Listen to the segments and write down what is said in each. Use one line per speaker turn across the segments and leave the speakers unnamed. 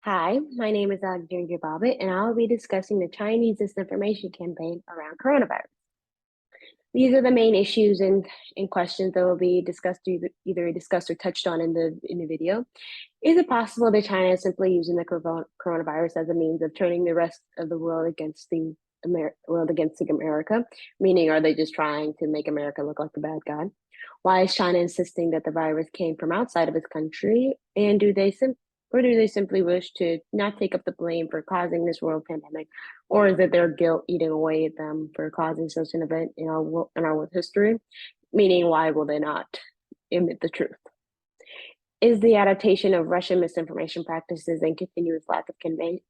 Hi, my name is Alexandria Bobbitt, and I'll be discussing the Chinese disinformation campaign around coronavirus. These are the main issues and questions that will be discussed either discussed or touched on in the video. Is it possible that China is simply using the coronavirus as a means of turning the rest of the world against the world against America? Meaning, are they just trying to make America look like the bad guy? Why is China insisting that the virus came from outside of its country? And do they simply wish to not take up the blame for causing this world pandemic, or is it their guilt eating away at them for causing such an event in our world history? Meaning, why will they not admit the truth? Is the adaptation of Russian misinformation practices and continuous lack of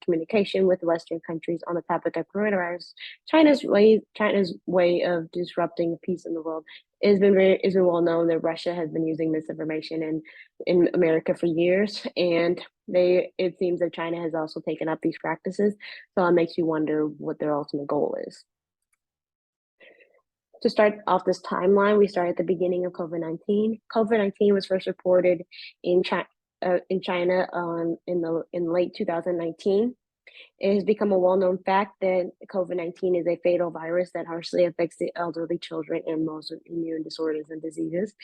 communication with Western countries on the topic of coronavirus China's way of disrupting the peace in the world. It's been well known that Russia has been using misinformation in America for years, and it seems that China has also taken up these practices. So it makes you wonder what their ultimate goal is. To start off this timeline, we start at the beginning of COVID-19. COVID-19 was first reported in China in late 2019. It has become a well-known fact that COVID-19 is a fatal virus that harshly affects the elderly, children, and most with immune disorders and diseases.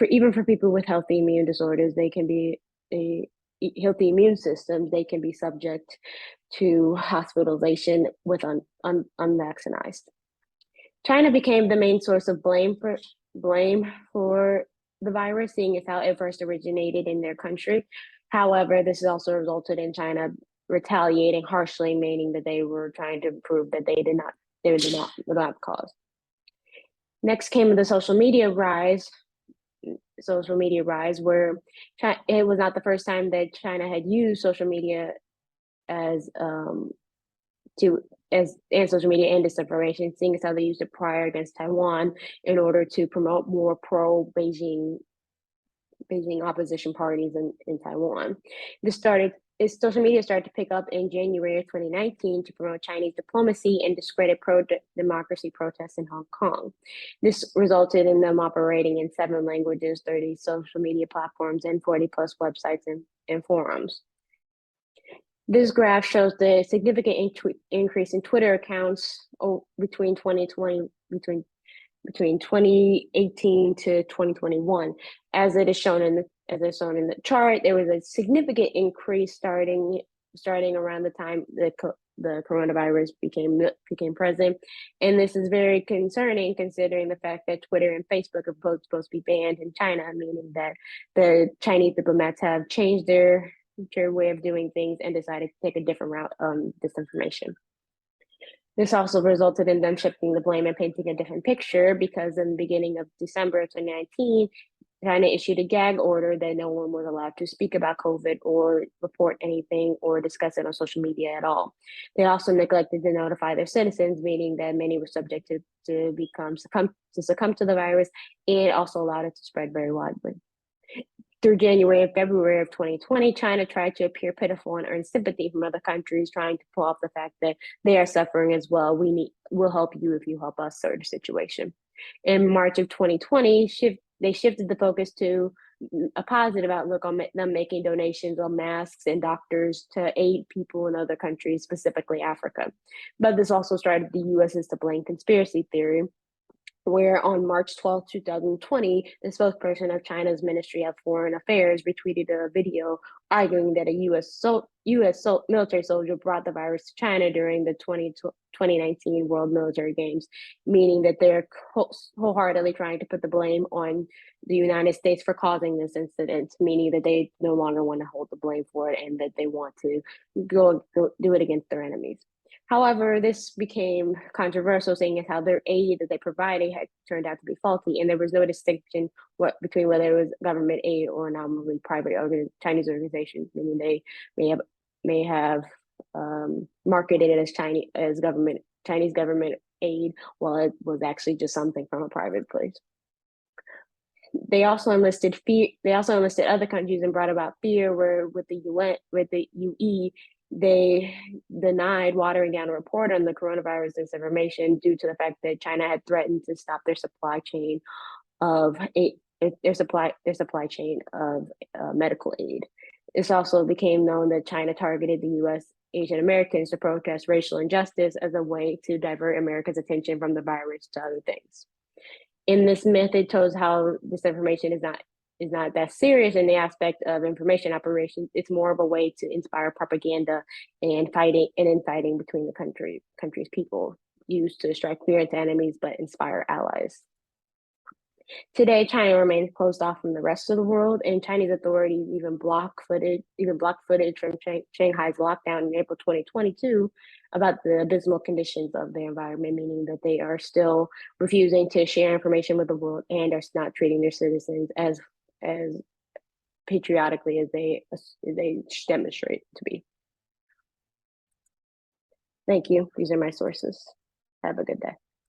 Even for people with healthy immune disorders, they can be a healthy immune systems, they can be subject to hospitalization with unvaccinated. China became the main source of blame for the virus, seeing as how it first originated in their country. However, this has also resulted in China retaliating harshly, meaning that they were trying to prove that they did not cause. Next came the social media rise. Where it was not the first time that China had used social media as social media and disinformation, seeing as how they used it prior against Taiwan in order to promote more pro-Beijing opposition parties in Taiwan. Social media started to pick up in January of 2019 to promote Chinese diplomacy and discredit pro-democracy protests in Hong Kong. This resulted in them operating in 7 languages, 30 social media platforms, and 40 plus websites and forums. This graph shows the significant increase in Twitter accounts between 2018 to 2021. As it is shown in the chart, there was a significant increase starting around the time the coronavirus became present, and this is very concerning considering the fact that Twitter and Facebook are both supposed to be banned in China, meaning that the Chinese diplomats have changed their way of doing things and decided to take a different route on disinformation. This also resulted in them shifting the blame and painting a different picture, because in the beginning of December of 2019, China issued a gag order that no one was allowed to speak about COVID or report anything or discuss it on social media at all. They also neglected to notify their citizens, meaning that many were subjected to succumb to the virus, and also allowed it to spread very widely. Through January and February of 2020, China tried to appear pitiful and earn sympathy from other countries, trying to pull off the fact that they are suffering as well. We'll help you if you help us, sort of situation. In March of 2020, they shifted the focus to a positive outlook on them making donations on masks and doctors to aid people in other countries, specifically Africa. But this also started the U.S.'s to blame conspiracy theory, where on March 12, 2020, the spokesperson of China's Ministry of Foreign Affairs retweeted a video arguing that a U.S. military soldier brought the virus to China during the 2019 World Military Games, meaning that they're wholeheartedly trying to put the blame on the United States for causing this incident, meaning that they no longer want to hold the blame for it and that they want to go do it against their enemies. However, this became controversial, seeing as how their aid that they provided had turned out to be faulty, and there was no distinction between whether it was government aid or nominally private Chinese organizations, meaning they may have marketed it as Chinese government aid, while it was actually just something from a private place. They also enlisted other countries and brought about fear, where with the UE, they denied watering down a report on the coronavirus disinformation due to the fact that China had threatened to stop their supply chain of medical aid. It also became known that China targeted the US Asian Americans to protest racial injustice as a way to divert America's attention from the virus to other things. In this myth, it shows how disinformation is not that serious in the aspect of information operations. It's more of a way to inspire propaganda and infighting between the country's people, used to strike fear into enemies but inspire allies. Today, China remains closed off from the rest of the world, and Chinese authorities even blocked footage from Shanghai's lockdown in April 2022 about the abysmal conditions of the environment, meaning that they are still refusing to share information with the world and are not treating their citizens as patriotically as they demonstrate to be. Thank you. These are my sources. Have a good day.